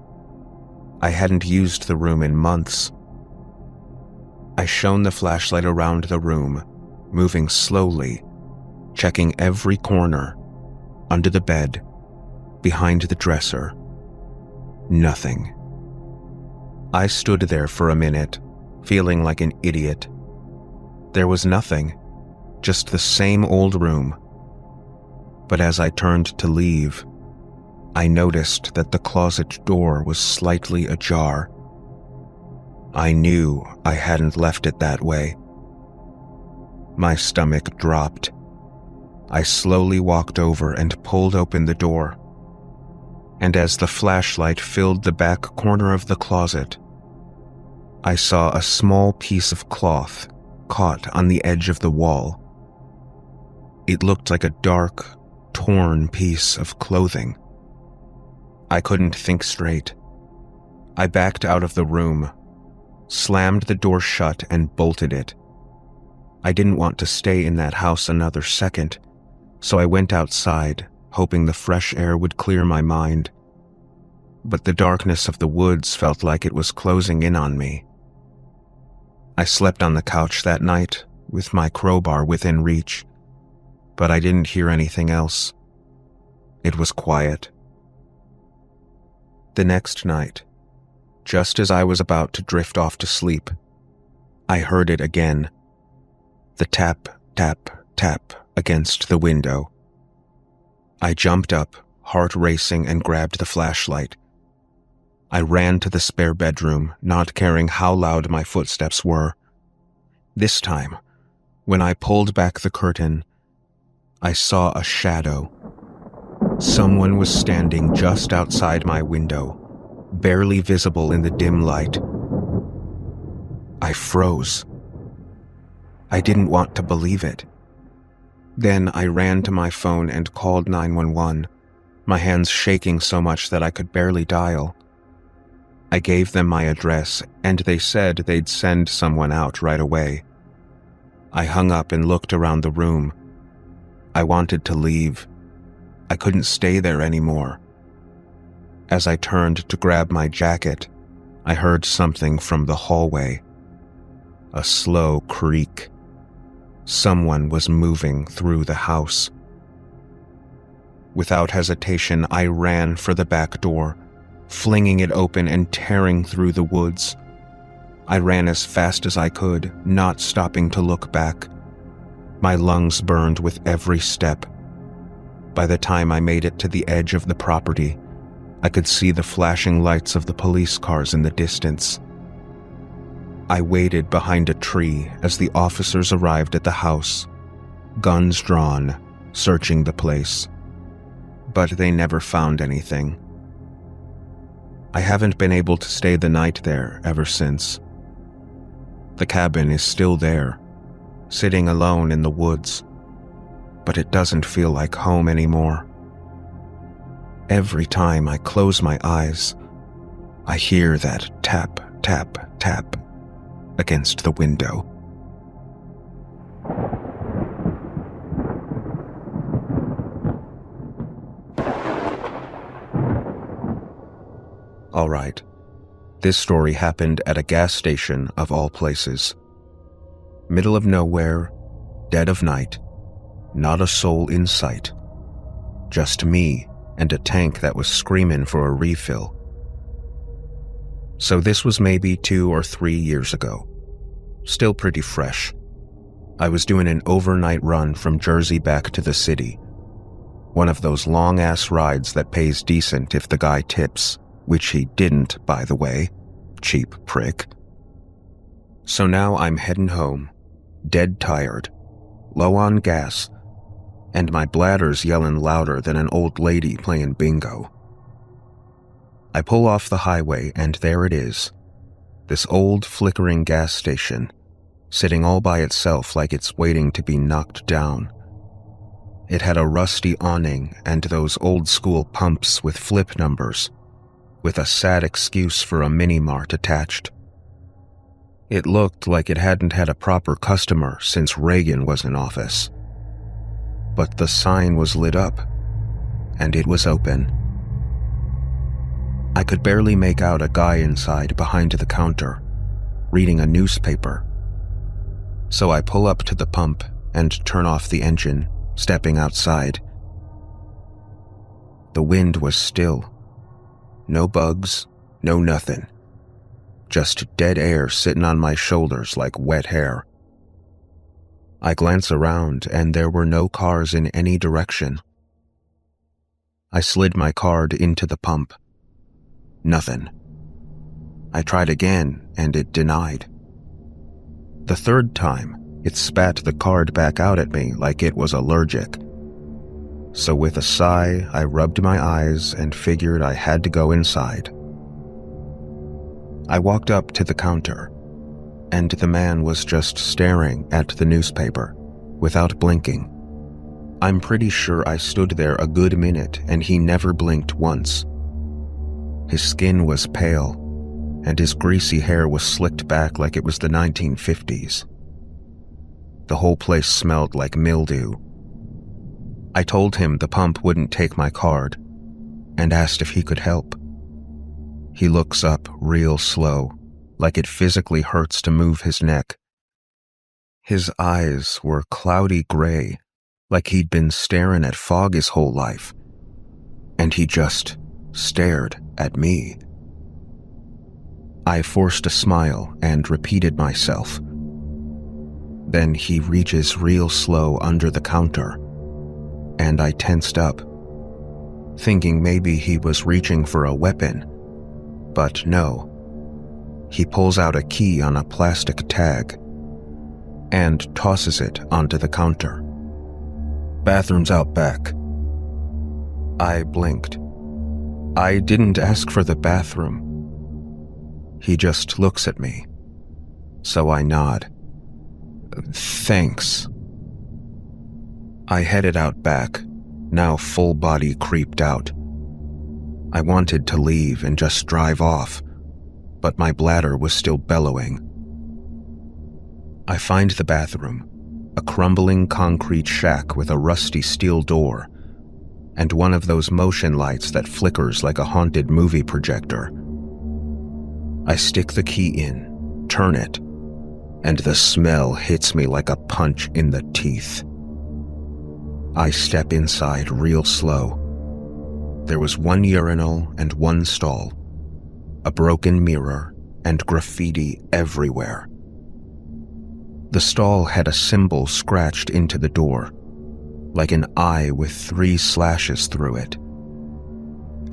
I hadn't used the room in months. I shone the flashlight around the room, moving slowly, checking every corner, under the bed, behind the dresser. Nothing. I stood there for a minute, feeling like an idiot. There was nothing, just the same old room. But as I turned to leave, I noticed that the closet door was slightly ajar. I knew I hadn't left it that way. My stomach dropped. I slowly walked over and pulled open the door. And as the flashlight filled the back corner of the closet, I saw a small piece of cloth caught on the edge of the wall. It looked like a dark, torn piece of clothing. I couldn't think straight. I backed out of the room, slammed the door shut, and bolted it. I didn't want to stay in that house another second, so I went outside, hoping the fresh air would clear my mind. But the darkness of the woods felt like it was closing in on me. I slept on the couch that night, with my crowbar within reach, but I didn't hear anything else. It was quiet. The next night, just as I was about to drift off to sleep, I heard it again. The tap, tap, tap against the window. I jumped up, heart racing, and grabbed the flashlight. I ran to the spare bedroom, not caring how loud my footsteps were. This time, when I pulled back the curtain, I saw a shadow. Someone was standing just outside my window, barely visible in the dim light. I froze. I didn't want to believe it. Then I ran to my phone and called 911, my hands shaking so much that I could barely dial. I gave them my address, and they said they'd send someone out right away. I hung up and looked around the room. I wanted to leave. I couldn't stay there anymore. As I turned to grab my jacket, I heard something from the hallway. A slow creak. Someone was moving through the house. Without hesitation, I ran for the back door, flinging it open and tearing through the woods. I ran as fast as I could, not stopping to look back. My lungs burned with every step. By the time I made it to the edge of the property, I could see the flashing lights of the police cars in the distance. I waited behind a tree as the officers arrived at the house, guns drawn, searching the place. But they never found anything. I haven't been able to stay the night there ever since. The cabin is still there, sitting alone in the woods, but it doesn't feel like home anymore. Every time I close my eyes, I hear that tap, tap, tap against the window. All right, this story happened at a gas station of all places. Middle of nowhere, dead of night, not a soul in sight. Just me and a tank that was screaming for a refill. So this was maybe 2 or 3 years ago. Still pretty fresh. I was doing an overnight run from Jersey back to the city. One of those long-ass rides that pays decent if the guy tips, which he didn't, by the way. Cheap prick. So now I'm heading home, dead tired, low on gas, and my bladder's yelling louder than an old lady playing bingo. I pull off the highway and there it is, this old flickering gas station, sitting all by itself like it's waiting to be knocked down. It had a rusty awning and those old-school pumps with flip numbers, with a sad excuse for a mini-mart attached. It looked like it hadn't had a proper customer since Reagan was in office. But the sign was lit up, and it was open. I could barely make out a guy inside behind the counter, reading a newspaper. So I pull up to the pump and turn off the engine, stepping outside. The wind was still. No bugs, no nothing. Just dead air sitting on my shoulders like wet hair. I glance around and there were no cars in any direction. I slid my card into the pump. Nothing. I tried again and it denied. The third time, it spat the card back out at me like it was allergic. So with a sigh, I rubbed my eyes and figured I had to go inside. I walked up to the counter, and the man was just staring at the newspaper, without blinking. I'm pretty sure I stood there a good minute and he never blinked once. His skin was pale, and his greasy hair was slicked back like it was the 1950s. The whole place smelled like mildew. I told him the pump wouldn't take my card, and asked if he could help. He looks up real slow, like it physically hurts to move his neck. His eyes were cloudy gray, like he'd been staring at fog his whole life, and he just stared at me. I forced a smile and repeated myself. Then he reaches real slow under the counter, and I tensed up, thinking maybe he was reaching for a weapon, but no. He pulls out a key on a plastic tag and tosses it onto the counter. "Bathroom's out back." I blinked. I didn't ask for the bathroom. He just looks at me, so I nod. "Thanks." I headed out back, now full body creeped out. I wanted to leave and just drive off, but my bladder was still bellowing. I find the bathroom, a crumbling concrete shack with a rusty steel door, and one of those motion lights that flickers like a haunted movie projector. I stick the key in, turn it, and the smell hits me like a punch in the teeth. I step inside real slow. There was one urinal and one stall, a broken mirror, and graffiti everywhere. The stall had a symbol scratched into the door, like an eye with 3 slashes through it.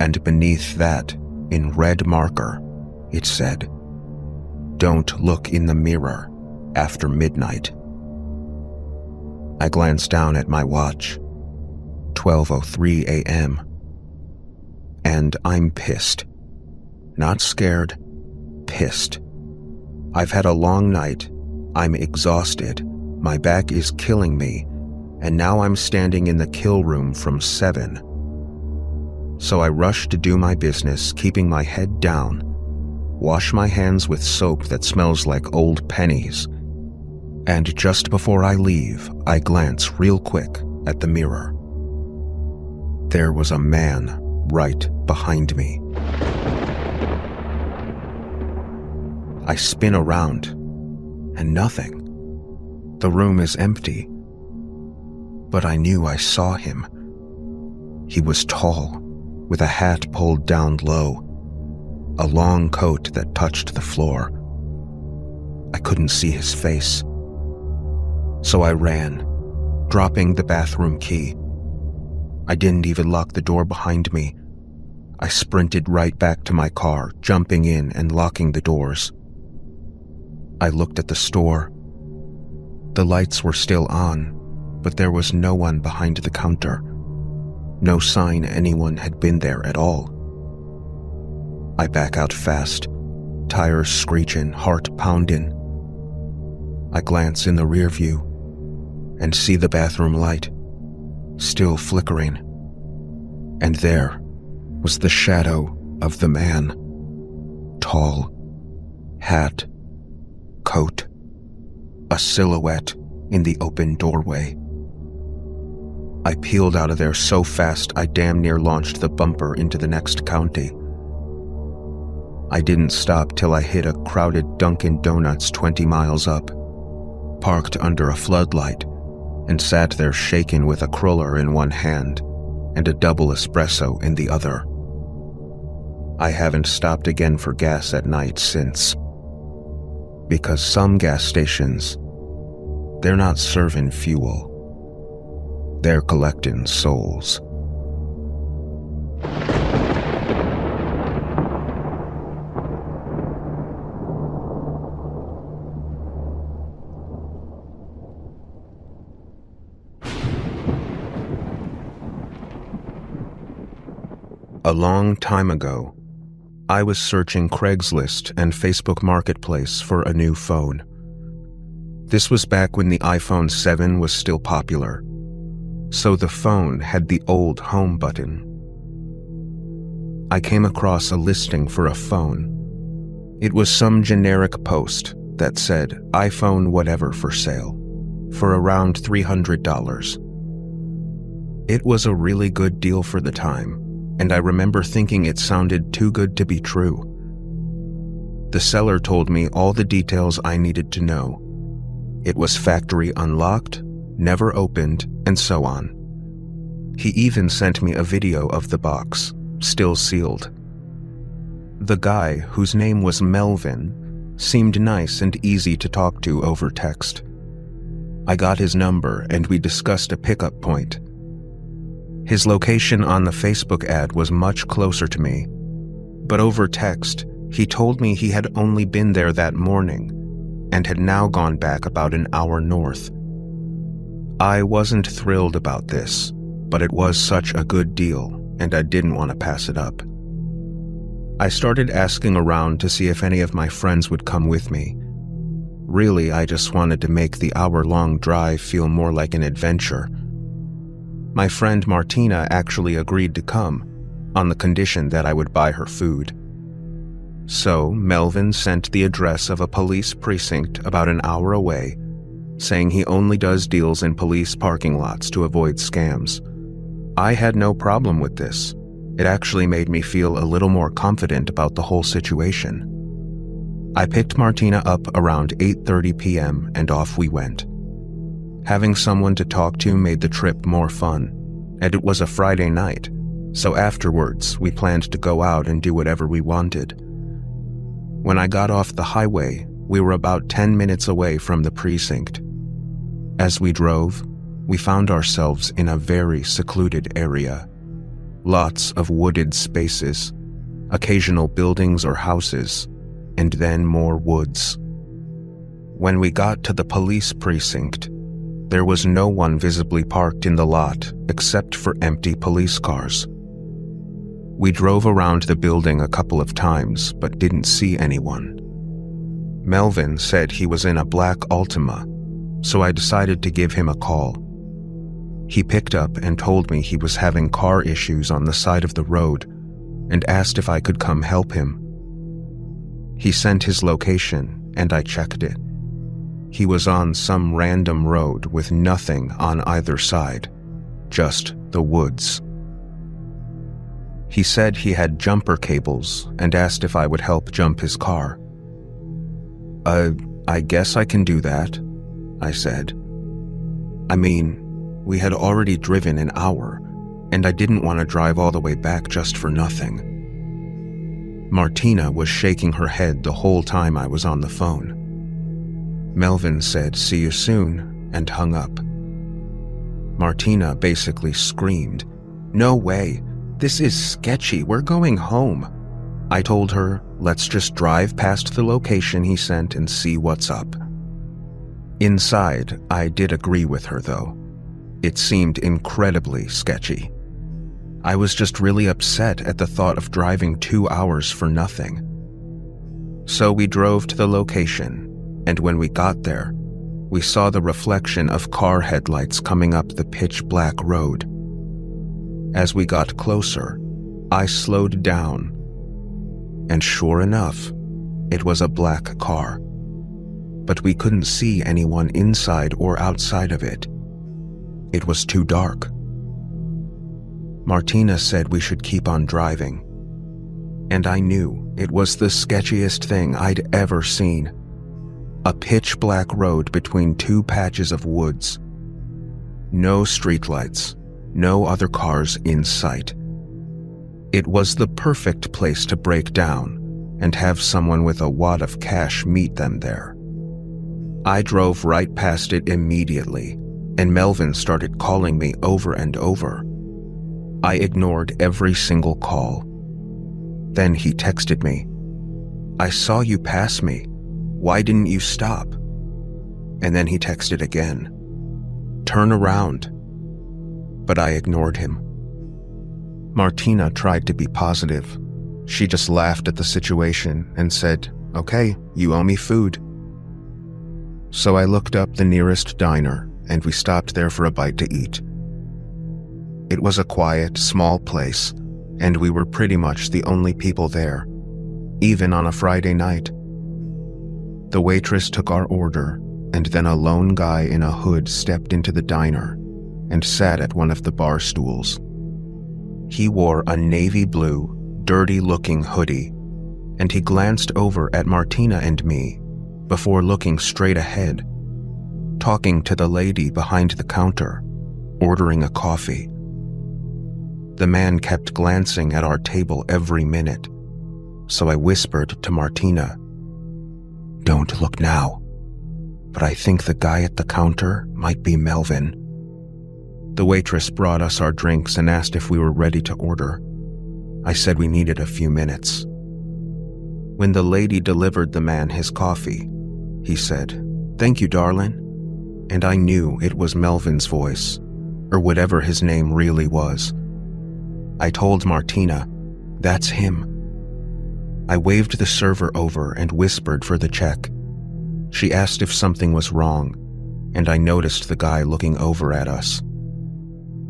And beneath that, in red marker, it said, "Don't look in the mirror after midnight." I glanced down at my watch, 12:03 a.m., and I'm pissed. Not scared, pissed. I've had a long night, I'm exhausted, my back is killing me, and now I'm standing in the kill room from 7. So I rush to do my business, keeping my head down, wash my hands with soap that smells like old pennies, and just before I leave, I glance real quick at the mirror. There was a man right behind me. I spin around, and nothing. The room is empty. But I knew I saw him. He was tall, with a hat pulled down low, a long coat that touched the floor. I couldn't see his face. So I ran, dropping the bathroom key. I didn't even lock the door behind me. I sprinted right back to my car, jumping in and locking the doors. I looked at the store. The lights were still on, but there was no one behind the counter. No sign anyone had been there at all. I back out fast, tires screeching, heart pounding. I glance in the rear view and see the bathroom light, still flickering. And there was the shadow of the man. Tall, hat, coat, a silhouette in the open doorway. I peeled out of there so fast I damn near launched the bumper into the next county. I didn't stop till I hit a crowded Dunkin' Donuts 20 miles up, parked under a floodlight, and sat there shaking with a cruller in one hand and a double espresso in the other. I haven't stopped again for gas at night since. Because some gas stations, they're not serving fuel. They're collecting souls. A long time ago, I was searching Craigslist and Facebook Marketplace for a new phone. This was back when the iPhone 7 was still popular, so the phone had the old home button. I came across a listing for a phone. It was some generic post that said iPhone whatever for sale, for around $300. It was a really good deal for the time, and I remember thinking it sounded too good to be true. The seller told me all the details I needed to know. It was factory unlocked, never opened, and so on. He even sent me a video of the box, still sealed. The guy, whose name was Melvin, seemed nice and easy to talk to over text. I got his number and we discussed a pickup point. His location on the Facebook ad was much closer to me, but over text, he told me he had only been there that morning and had now gone back about an hour north. I wasn't thrilled about this, but it was such a good deal, and I didn't want to pass it up. I started asking around to see if any of my friends would come with me. Really, I just wanted to make the hour-long drive feel more like an adventure. My friend Martina actually agreed to come, on the condition that I would buy her food. So Melvin sent the address of a police precinct about an hour away, saying he only does deals in police parking lots to avoid scams. I had no problem with this. It actually made me feel a little more confident about the whole situation. I picked Martina up around 8:30 p.m. and off we went. Having someone to talk to made the trip more fun, and it was a Friday night, so afterwards we planned to go out and do whatever we wanted. When I got off the highway, We were about 10 minutes away from the precinct. As we drove, we found ourselves in a very secluded area. Lots of wooded spaces, occasional buildings or houses, and then more woods. When we got to the police precinct, there was no one visibly parked in the lot except for empty police cars. We drove around the building a couple of times but didn't see anyone. Melvin said he was in a black Altima, so I decided to give him a call. He picked up and told me he was having car issues on the side of the road and asked if I could come help him. He sent his location and I checked it. He was on some random road with nothing on either side, just the woods. He said he had jumper cables and asked if I would help jump his car. I guess I can do that, I said. I mean, we had already driven an hour, and I didn't want to drive all the way back just for nothing. Martina was shaking her head the whole time I was on the phone. Melvin said, "See you soon," and hung up. Martina basically screamed, "No way, this is sketchy, we're going home." I told her, let's just drive past the location he sent and see what's up. Inside, I did agree with her though. It seemed incredibly sketchy. I was just really upset at the thought of driving 2 hours for nothing. So we drove to the location, and when we got there, we saw the reflection of car headlights coming up the pitch-black road. As we got closer, I slowed down, and sure enough, it was a black car. But we couldn't see anyone inside or outside of it. It was too dark. Martina said we should keep on driving, and I knew it was the sketchiest thing I'd ever seen. A pitch-black road between two patches of woods. No streetlights, no other cars in sight. It was the perfect place to break down and have someone with a wad of cash meet them there. I drove right past it immediately, and Melvin started calling me over and over. I ignored every single call. Then he texted me, "I saw you pass me. Why didn't you stop?" And then he texted again, "Turn around." But I ignored him. Martina tried to be positive. She just laughed at the situation and said, "Okay, you owe me food." So I looked up the nearest diner and we stopped there for a bite to eat. It was a quiet, small place, and we were pretty much the only people there, even on a Friday night. The waitress took our order, and then a lone guy in a hood stepped into the diner and sat at one of the bar stools. He wore a navy blue, dirty-looking hoodie, and he glanced over at Martina and me before looking straight ahead, talking to the lady behind the counter, ordering a coffee. The man kept glancing at our table every minute, so I whispered to Martina, "Don't look now, but I think the guy at the counter might be Melvin." The waitress brought us our drinks and asked if we were ready to order. I said we needed a few minutes. When the lady delivered the man his coffee, he said, "Thank you, darling," and I knew it was Melvin's voice, or whatever his name really was. I told Martina, "That's him." I waved the server over and whispered for the check. She asked if something was wrong, and I noticed the guy looking over at us.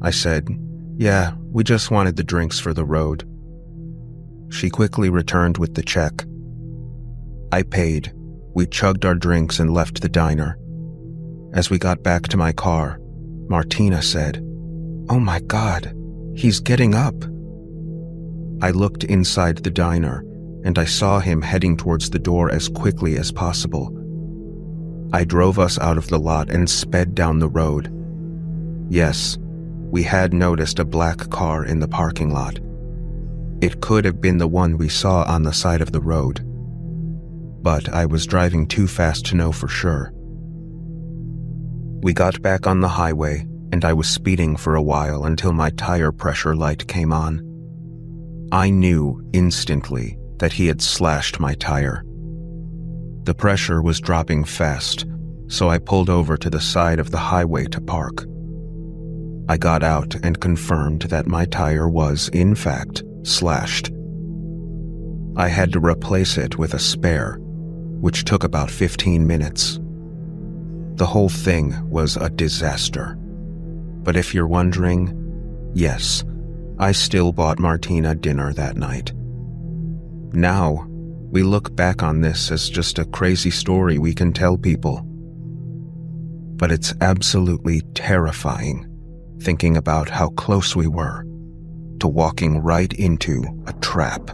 I said, "Yeah, we just wanted the drinks for the road." She quickly returned with the check. I paid. We chugged our drinks and left the diner. As we got back to my car, Martina said, "Oh my God, he's getting up." I looked inside the diner, and I saw him heading towards the door as quickly as possible. I drove us out of the lot and sped down the road. Yes, we had noticed a black car in the parking lot. It could have been the one we saw on the side of the road. but I was driving too fast to know for sure. We got back on the highway, and I was speeding for a while until my tire pressure light came on. I knew instantly that he had slashed my tire. The pressure was dropping fast, so I pulled over to the side of the highway to park. I got out and confirmed that my tire was, in fact, slashed. I had to replace it with a spare, which took about 15 minutes. The whole thing was a disaster. But if you're wondering, yes, I still bought Martina dinner that night. Now, we look back on this as just a crazy story we can tell people. But it's absolutely terrifying thinking about how close we were to walking right into a trap.